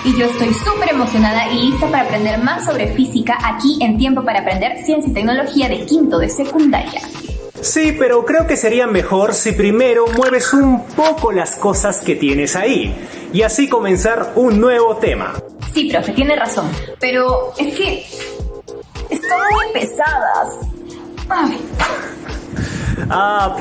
y yo estoy súper emocionada y lista para aprender más sobre física aquí en Tiempo para Aprender Ciencia y Tecnología de quinto de secundaria. Sí, pero creo que sería mejor si primero mueves un poco las cosas que tienes ahí y así comenzar un nuevo tema. Sí, profe, tiene razón, pero es que están muy pesadas. Ay.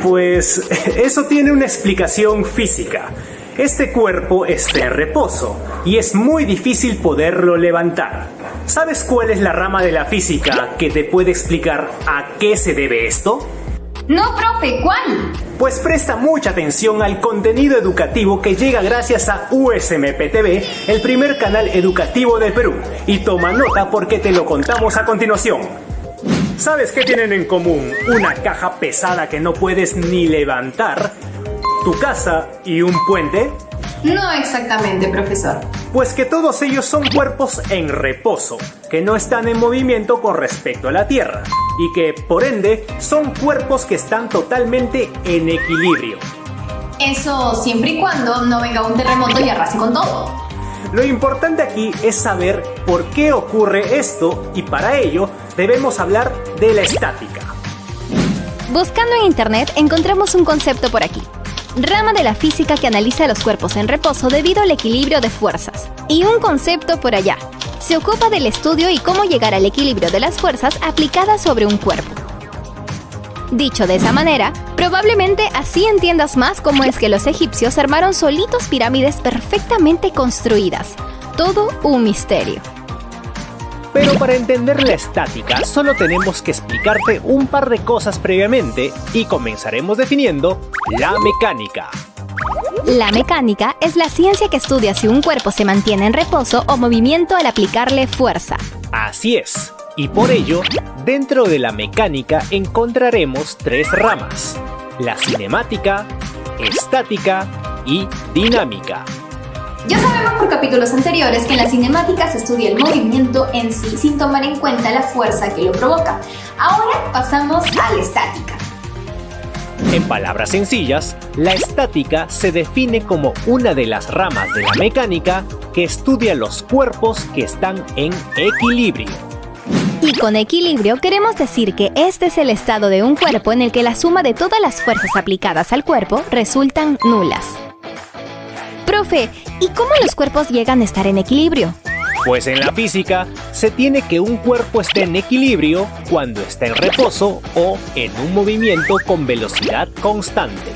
Pues eso tiene una explicación física. Este cuerpo está en reposo y es muy difícil poderlo levantar. ¿Sabes cuál es la rama de la física que te puede explicar a qué se debe esto? No, profe, ¿cuál? Pues presta mucha atención al contenido educativo que llega gracias a USMP-TV, el primer canal educativo del Perú. Y toma nota porque te lo contamos a continuación. ¿Sabes qué tienen en común una caja pesada que no puedes ni levantar, tu casa y un puente? No exactamente, profesor. Pues que todos ellos son cuerpos en reposo, que no están en movimiento con respecto a la Tierra, y que, por ende, son cuerpos que están totalmente en equilibrio. Eso siempre y cuando no venga un terremoto y arrase con todo. Lo importante aquí es saber por qué ocurre esto, y para ello debemos hablar de la estática. Buscando en internet encontramos un concepto por aquí. Rama de la física que analiza los cuerpos en reposo debido al equilibrio de fuerzas. Y un concepto por allá. Se ocupa del estudio y cómo llegar al equilibrio de las fuerzas aplicadas sobre un cuerpo. Dicho de esa manera, probablemente así entiendas más cómo es que los egipcios armaron solitos pirámides perfectamente construidas. Todo un misterio. Pero para entender la estática solo tenemos que explicarte un par de cosas previamente y comenzaremos definiendo la mecánica. La mecánica es la ciencia que estudia si un cuerpo se mantiene en reposo o movimiento al aplicarle fuerza. Así es, y por ello, dentro de la mecánica encontraremos tres ramas: la cinemática, estática y dinámica. Ya sabemos por capítulos anteriores que en la cinemática se estudia el movimiento en sí sin tomar en cuenta la fuerza que lo provoca. Ahora pasamos a la estática. En palabras sencillas, la estática se define como una de las ramas de la mecánica que estudia los cuerpos que están en equilibrio. Y con equilibrio queremos decir que este es el estado de un cuerpo en el que la suma de todas las fuerzas aplicadas al cuerpo resultan nulas. Profe, ¿y cómo los cuerpos llegan a estar en equilibrio? Pues en la física se tiene que un cuerpo esté en equilibrio cuando está en reposo o en un movimiento con velocidad constante.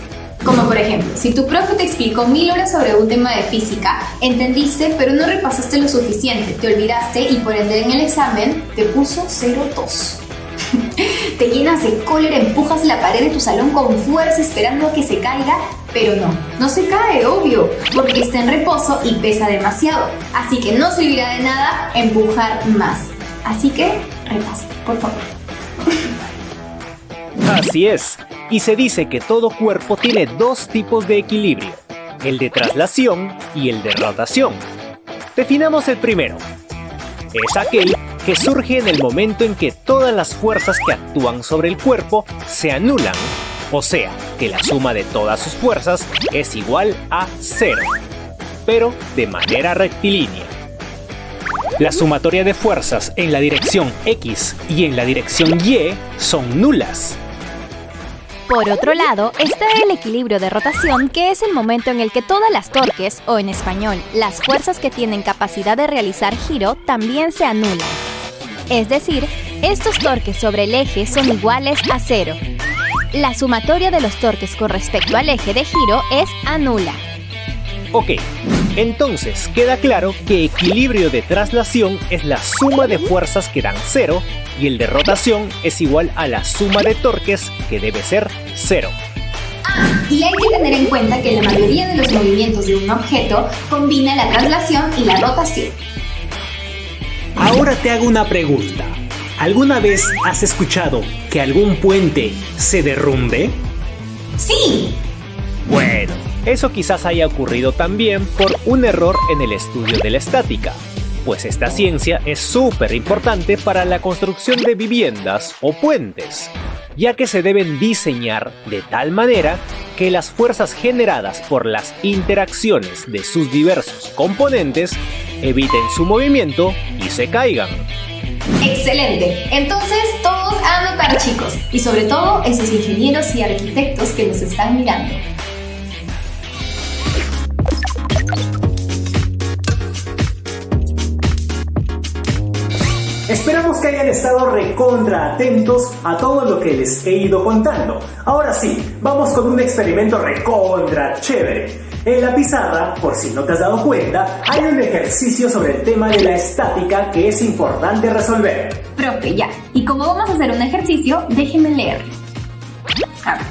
Como por ejemplo, si tu profe te explicó 1000 horas sobre un tema de física, entendiste pero no repasaste lo suficiente, te olvidaste y por ende en el examen te puso 0,2. Te llenas de cólera, empujas la pared de tu salón con fuerza esperando a que se caiga, pero no se cae, obvio, porque está en reposo y pesa demasiado. Así que no servirá de nada empujar más. Así que repasa, por favor. Así es, y se dice que todo cuerpo tiene dos tipos de equilibrio, el de traslación y el de rotación. Definamos el primero. Es aquel que surge en el momento en que todas las fuerzas que actúan sobre el cuerpo se anulan, o sea, que la suma de todas sus fuerzas es igual a 0, pero de manera rectilínea. La sumatoria de fuerzas en la dirección X y en la dirección Y son nulas. Por otro lado, está el equilibrio de rotación, que es el momento en el que todas las torques, o en español, las fuerzas que tienen capacidad de realizar giro, también se anulan. Es decir, estos torques sobre el eje son iguales a 0. La sumatoria de los torques con respecto al eje de giro es nula. Ok, entonces queda claro que equilibrio de traslación es la suma de fuerzas que dan 0 y el de rotación es igual a la suma de torques, que debe ser 0. Y hay que tener en cuenta que la mayoría de los movimientos de un objeto combina la traslación y la rotación. Ahora te hago una pregunta. ¿Alguna vez has escuchado que algún puente se derrumbe? ¡Sí! Bueno, eso quizás haya ocurrido también por un error en el estudio de la estática, pues esta ciencia es súper importante para la construcción de viviendas o puentes, ya que se deben diseñar de tal manera que las fuerzas generadas por las interacciones de sus diversos componentes eviten su movimiento y se caigan. Excelente. Entonces todos a anotar, chicos, y sobre todo esos ingenieros y arquitectos que nos están mirando. Esperamos que hayan estado recontra atentos a todo lo que les he ido contando. Ahora sí, vamos con un experimento recontra chévere. En la pizarra, por si no te has dado cuenta, hay un ejercicio sobre el tema de la estática que es importante resolver. Profe, ya. Y como vamos a hacer un ejercicio, déjenme leerlo. A ver.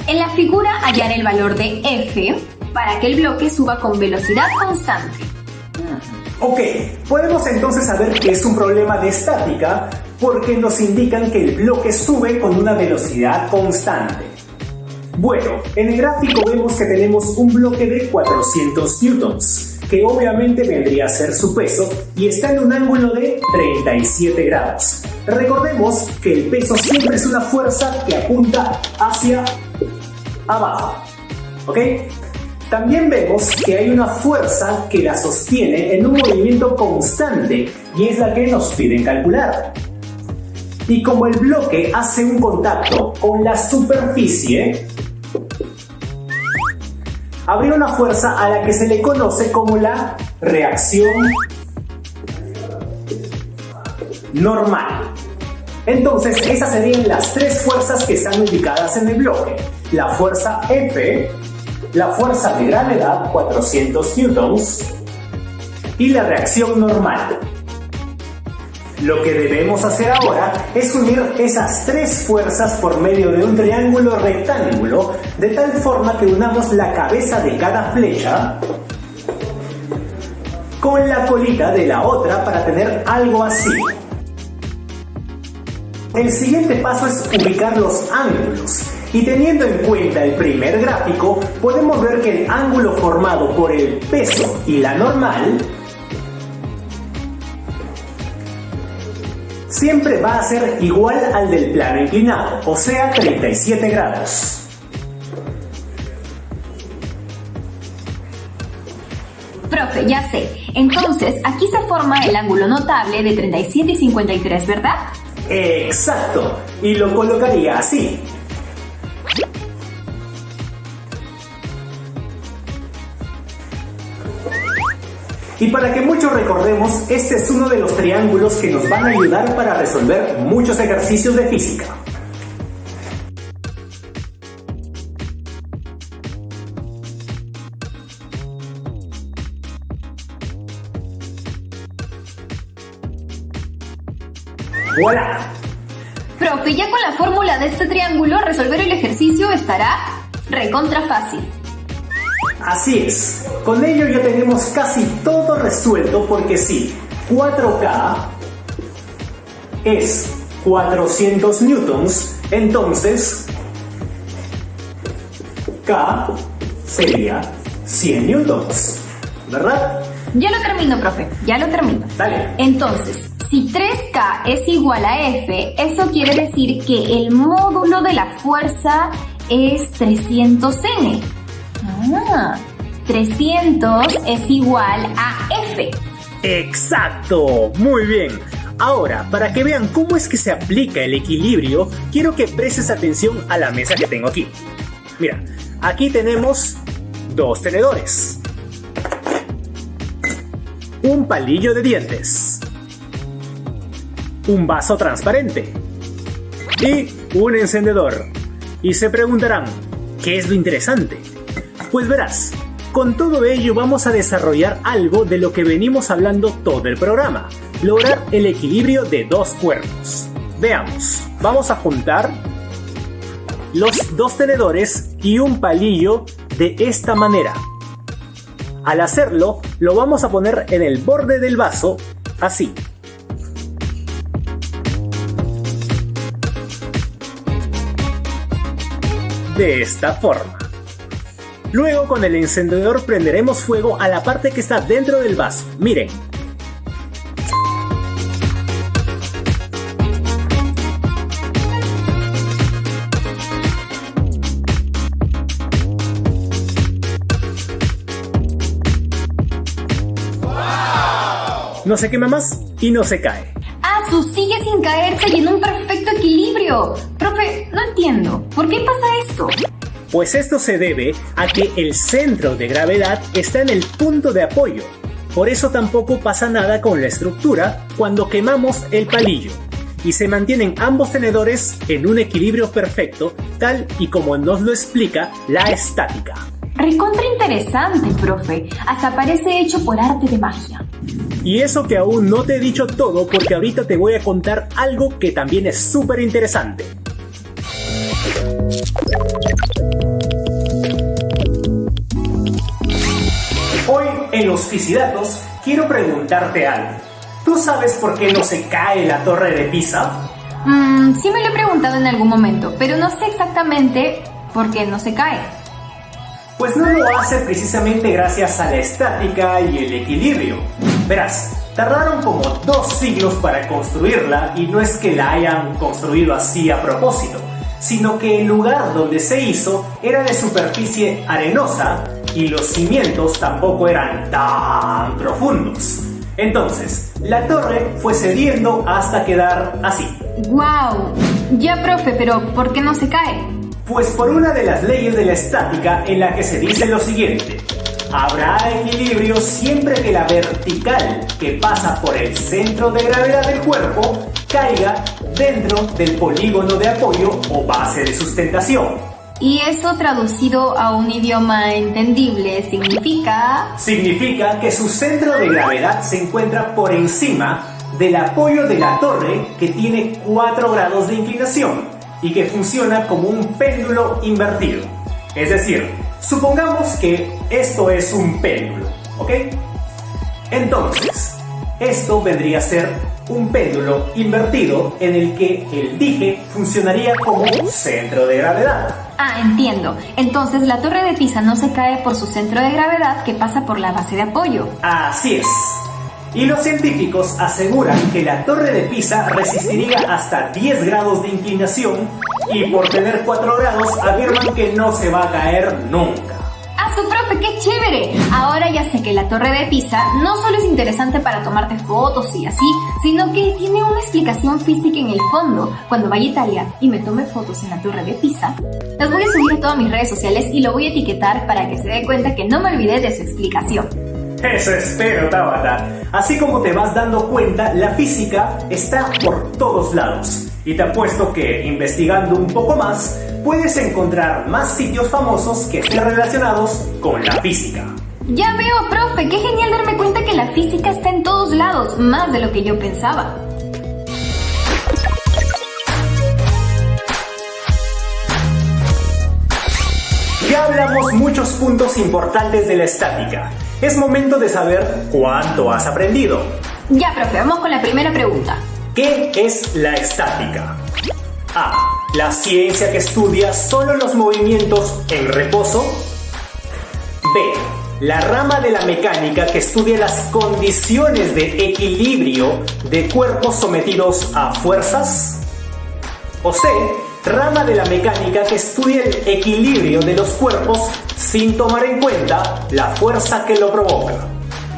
En la figura hallar el valor de F para que el bloque suba con velocidad constante. Ok, podemos entonces saber que es un problema de estática porque nos indican que el bloque sube con una velocidad constante. Bueno, en el gráfico vemos que tenemos un bloque de 400 newtons, que obviamente vendría a ser su peso y está en un ángulo de 37 grados. Recordemos que el peso siempre es una fuerza que apunta hacia abajo, ¿ok? También vemos que hay una fuerza que la sostiene en un movimiento constante y es la que nos piden calcular. Y como el bloque hace un contacto con la superficie, habría una fuerza a la que se le conoce como la reacción normal. Entonces, esas serían las tres fuerzas que están ubicadas en el bloque. La fuerza F, la fuerza de gravedad, 400 newtons, y la reacción normal. Lo que debemos hacer ahora es unir esas tres fuerzas por medio de un triángulo rectángulo, de tal forma que unamos la cabeza de cada flecha con la colita de la otra para tener algo así. El siguiente paso es ubicar los ángulos. Y teniendo en cuenta el primer gráfico, podemos ver que el ángulo formado por el peso y la normal siempre va a ser igual al del plano inclinado, o sea, 37 grados. Profe, ya sé. Entonces, aquí se forma el ángulo notable de 37 y 53, ¿verdad? Exacto, y lo colocaría así. Y para que muchos recordemos, este es uno de los triángulos que nos van a ayudar para resolver muchos ejercicios de física. ¡Voilà! Profe, ya con la fórmula de este triángulo, resolver el ejercicio estará recontra fácil. Así es, con ello ya tenemos casi todo resuelto porque sí, 4K es 400 newtons, entonces K sería 100 newtons, ¿verdad? Ya lo termino, profe, ya lo termino. Dale. Entonces, si 3K es igual a F, eso quiere decir que el módulo de la fuerza es 300N. 300 es igual a F. ¡Exacto! Muy bien. Ahora, para que vean cómo es que se aplica el equilibrio, quiero que prestes atención a la mesa que tengo aquí. Mira, aquí tenemos dos tenedores, un palillo de dientes, un vaso transparente y un encendedor. Y se preguntarán, ¿qué es lo interesante? Pues verás, con todo ello vamos a desarrollar algo de lo que venimos hablando todo el programa: lograr el equilibrio de dos cuerpos. Veamos, vamos a juntar los dos tenedores y un palillo de esta manera. Al hacerlo, lo vamos a poner en el borde del vaso, así. De esta forma. Luego con el encendedor prenderemos fuego a la parte que está dentro del vaso. Miren. No se quema más y no se cae. Asu sigue sin caerse y en un perfecto equilibrio. Profe, no entiendo. ¿Por qué pasa esto? Pues esto se debe a que el centro de gravedad está en el punto de apoyo. Por eso tampoco pasa nada con la estructura cuando quemamos el palillo. Y se mantienen ambos tenedores en un equilibrio perfecto, tal y como nos lo explica la estática. Recontra interesante, profe. Hasta parece hecho por arte de magia. Y eso que aún no te he dicho todo porque ahorita te voy a contar algo que también es súper interesante. Hoy en los Fisidatos quiero preguntarte algo. ¿Tú sabes por qué no se cae la Torre de Pisa? Sí me lo he preguntado en algún momento, pero no sé exactamente por qué no se cae. Pues no lo hace precisamente gracias a la estática y el equilibrio. Verás, tardaron como 2 siglos para construirla y no es que la hayan construido así a propósito, sino que el lugar donde se hizo era de superficie arenosa y los cimientos tampoco eran tan profundos. Entonces, la torre fue cediendo hasta quedar así. ¡Guau! Ya, profe, pero ¿por qué no se cae? Pues por una de las leyes de la estática en la que se dice lo siguiente: habrá equilibrio siempre que la vertical que pasa por el centro de gravedad del cuerpo caiga dentro del polígono de apoyo o base de sustentación. Y eso traducido a un idioma entendible significa... Significa que su centro de gravedad se encuentra por encima del apoyo de la torre, que tiene 4 grados de inclinación y que funciona como un péndulo invertido. Es decir, supongamos que esto es un péndulo, ¿ok? Entonces, esto vendría a ser un péndulo invertido en el que el dije funcionaría como centro de gravedad. Ah, entiendo. Entonces la Torre de Pisa no se cae por su centro de gravedad que pasa por la base de apoyo. Así es. Y los científicos aseguran que la Torre de Pisa resistiría hasta 10 grados de inclinación y por tener 4 grados afirman que no se va a caer nunca. ¡Ah, su profe, qué chévere! Ahora ya sé que la Torre de Pisa no solo es interesante para tomarte fotos y así, sino que tiene una explicación física en el fondo. Cuando vaya a Italia y me tome fotos en la Torre de Pisa, las voy a subir a todas mis redes sociales y lo voy a etiquetar para que se dé cuenta que no me olvidé de su explicación. Eso espero, Tabata. Así como te vas dando cuenta, la física está por todos lados. Y te apuesto que, investigando un poco más, puedes encontrar más sitios famosos que estén relacionados con la física. Ya veo, profe, qué genial darme cuenta que la física está en todos lados, más de lo que yo pensaba. Ya hablamos muchos puntos importantes de la estática. Es momento de saber cuánto has aprendido. Ya, profe, vamos con la primera pregunta. ¿Qué es la estática? A. La ciencia que estudia solo los movimientos en reposo. B. La rama de la mecánica que estudia las condiciones de equilibrio de cuerpos sometidos a fuerzas. O C. Rama de la mecánica que estudia el equilibrio de los cuerpos sin tomar en cuenta la fuerza que lo provoca.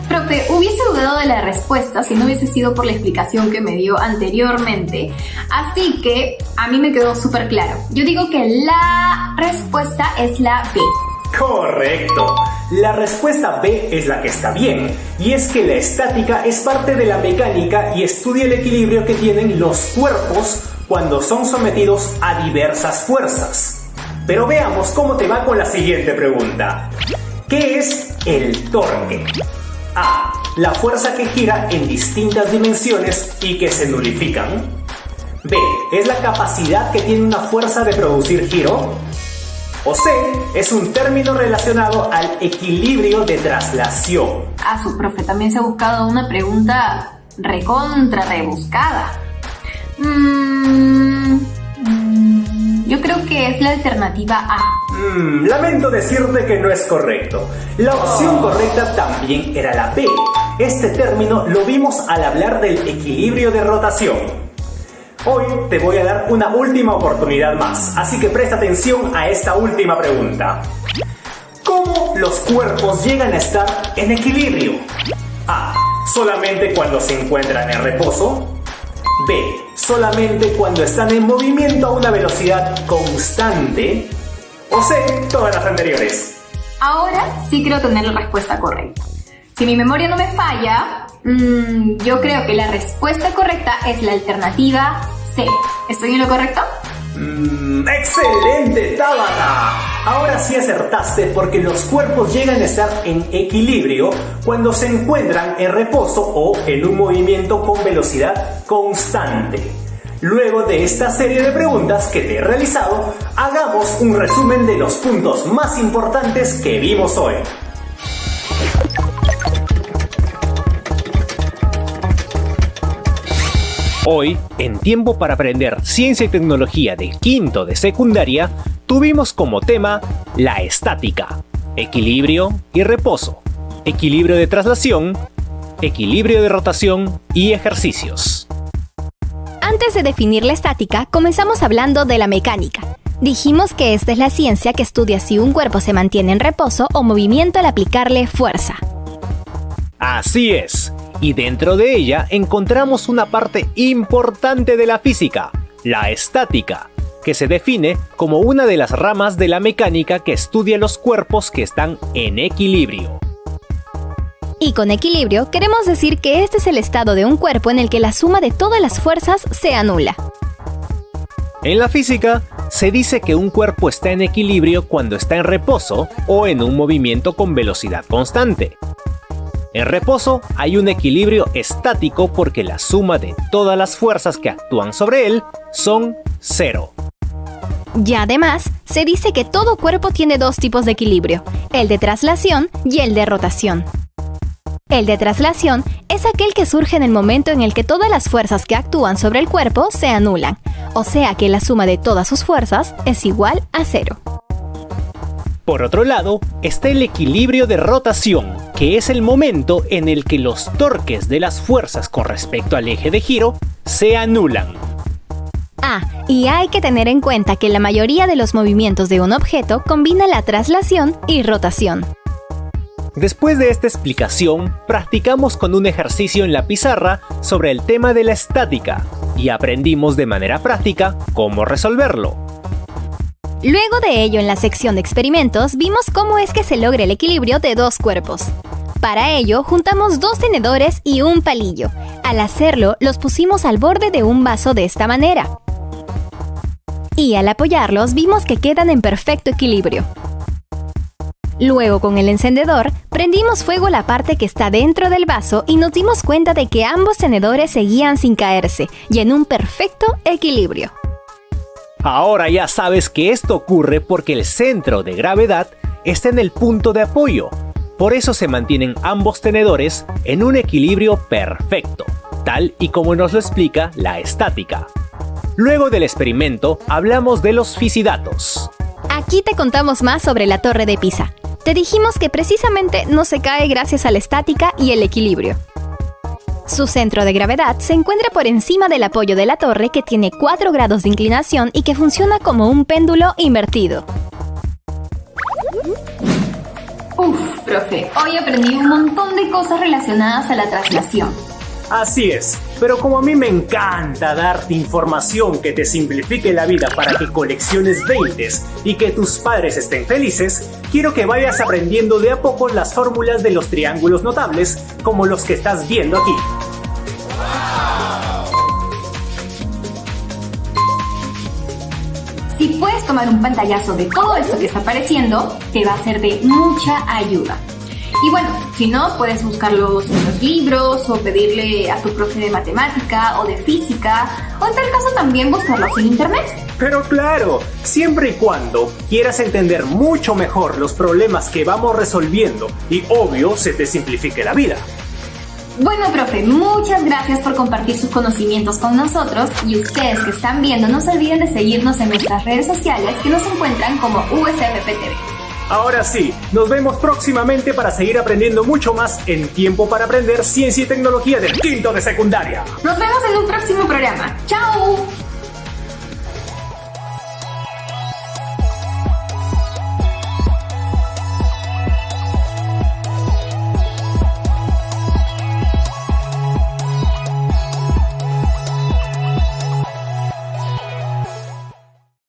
Profe, hubiese dudado de la respuesta si no hubiese sido por la explicación que me dio anteriormente, así que a mí me quedó súper claro. Yo digo que la respuesta es la B. Correcto. La respuesta B es la que está bien, y es que la estática es parte de la mecánica y estudia el equilibrio que tienen los cuerpos cuando son sometidos a diversas fuerzas. Pero veamos cómo te va con la siguiente pregunta. ¿Qué es el torque? A. La fuerza que gira en distintas dimensiones y que se nulifican. B. Es la capacidad que tiene una fuerza de producir giro. O C. Es un término relacionado al equilibrio de traslación. Ah, su profe, también se ha buscado una pregunta recontra rebuscada. Yo creo que es la alternativa A. Lamento decirte que no es correcto. La opción correcta también era la B. Este término lo vimos al hablar del equilibrio de rotación. Hoy te voy a dar una última oportunidad más, así que presta atención a esta última pregunta. ¿Cómo los cuerpos llegan a estar en equilibrio? A. ¿Solamente cuando se encuentran en reposo? B. ¿Solamente cuando están en movimiento a una velocidad constante? O C. Todas las anteriores. Ahora sí creo tener la respuesta correcta. Si mi memoria no me falla, yo creo que la respuesta correcta es la alternativa C. ¿Estoy en lo correcto? ¡Excelente, Tabata! Ahora sí acertaste porque los cuerpos llegan a estar en equilibrio cuando se encuentran en reposo o en un movimiento con velocidad constante. Luego de esta serie de preguntas que te he realizado, hagamos un resumen de los puntos más importantes que vimos hoy. Hoy, en Tiempo para Aprender Ciencia y Tecnología de quinto de secundaria, tuvimos como tema la estática, equilibrio y reposo, equilibrio de traslación, equilibrio de rotación y ejercicios. Antes de definir la estática, comenzamos hablando de la mecánica. Dijimos que esta es la ciencia que estudia si un cuerpo se mantiene en reposo o movimiento al aplicarle fuerza. Así es. Y dentro de ella encontramos una parte importante de la física, la estática, que se define como una de las ramas de la mecánica que estudia los cuerpos que están en equilibrio. Y con equilibrio queremos decir que este es el estado de un cuerpo en el que la suma de todas las fuerzas se anula. En la física, se dice que un cuerpo está en equilibrio cuando está en reposo o en un movimiento con velocidad constante. En reposo hay un equilibrio estático porque la suma de todas las fuerzas que actúan sobre él son cero. Y además, se dice que todo cuerpo tiene dos tipos de equilibrio, el de traslación y el de rotación. El de traslación es aquel que surge en el momento en el que todas las fuerzas que actúan sobre el cuerpo se anulan, o sea que la suma de todas sus fuerzas es igual a cero. Por otro lado, está el equilibrio de rotación, que es el momento en el que los torques de las fuerzas con respecto al eje de giro se anulan. Ah, y hay que tener en cuenta que la mayoría de los movimientos de un objeto combina la traslación y rotación. Después de esta explicación, practicamos con un ejercicio en la pizarra sobre el tema de la estática y aprendimos de manera práctica cómo resolverlo. Luego de ello, en la sección de experimentos, vimos cómo es que se logra el equilibrio de dos cuerpos. Para ello, juntamos dos tenedores y un palillo. Al hacerlo, los pusimos al borde de un vaso de esta manera. Y al apoyarlos, vimos que quedan en perfecto equilibrio. Luego, con el encendedor, prendimos fuego la parte que está dentro del vaso y nos dimos cuenta de que ambos tenedores seguían sin caerse y en un perfecto equilibrio. Ahora ya sabes que esto ocurre porque el centro de gravedad está en el punto de apoyo. Por eso se mantienen ambos tenedores en un equilibrio perfecto, tal y como nos lo explica la estática. Luego del experimento, hablamos de los fisidatos. Aquí te contamos más sobre la Torre de Pisa. Te dijimos que precisamente no se cae gracias a la estática y el equilibrio. Su centro de gravedad se encuentra por encima del apoyo de la torre, que tiene 4 grados de inclinación y que funciona como un péndulo invertido. Profe, hoy aprendí un montón de cosas relacionadas a la traslación. Así es, pero como a mí me encanta darte información que te simplifique la vida para que colecciones 20s y que tus padres estén felices, quiero que vayas aprendiendo de a poco las fórmulas de los triángulos notables, como los que estás viendo aquí. Si puedes tomar un pantallazo de todo esto que está apareciendo, te va a ser de mucha ayuda. Y bueno, si no, puedes buscarlos en los libros o pedirle a tu profe de matemática o de física, o en tal caso también buscarlos en internet. Pero claro, siempre y cuando quieras entender mucho mejor los problemas que vamos resolviendo y obvio se te simplifique la vida. Bueno, profe, muchas gracias por compartir sus conocimientos con nosotros, y ustedes que están viendo, no se olviden de seguirnos en nuestras redes sociales, que nos encuentran como USFP-TV. Ahora sí, nos vemos próximamente para seguir aprendiendo mucho más en Tiempo para Aprender Ciencia y Tecnología del quinto de secundaria. Nos vemos en un próximo programa. ¡Chao!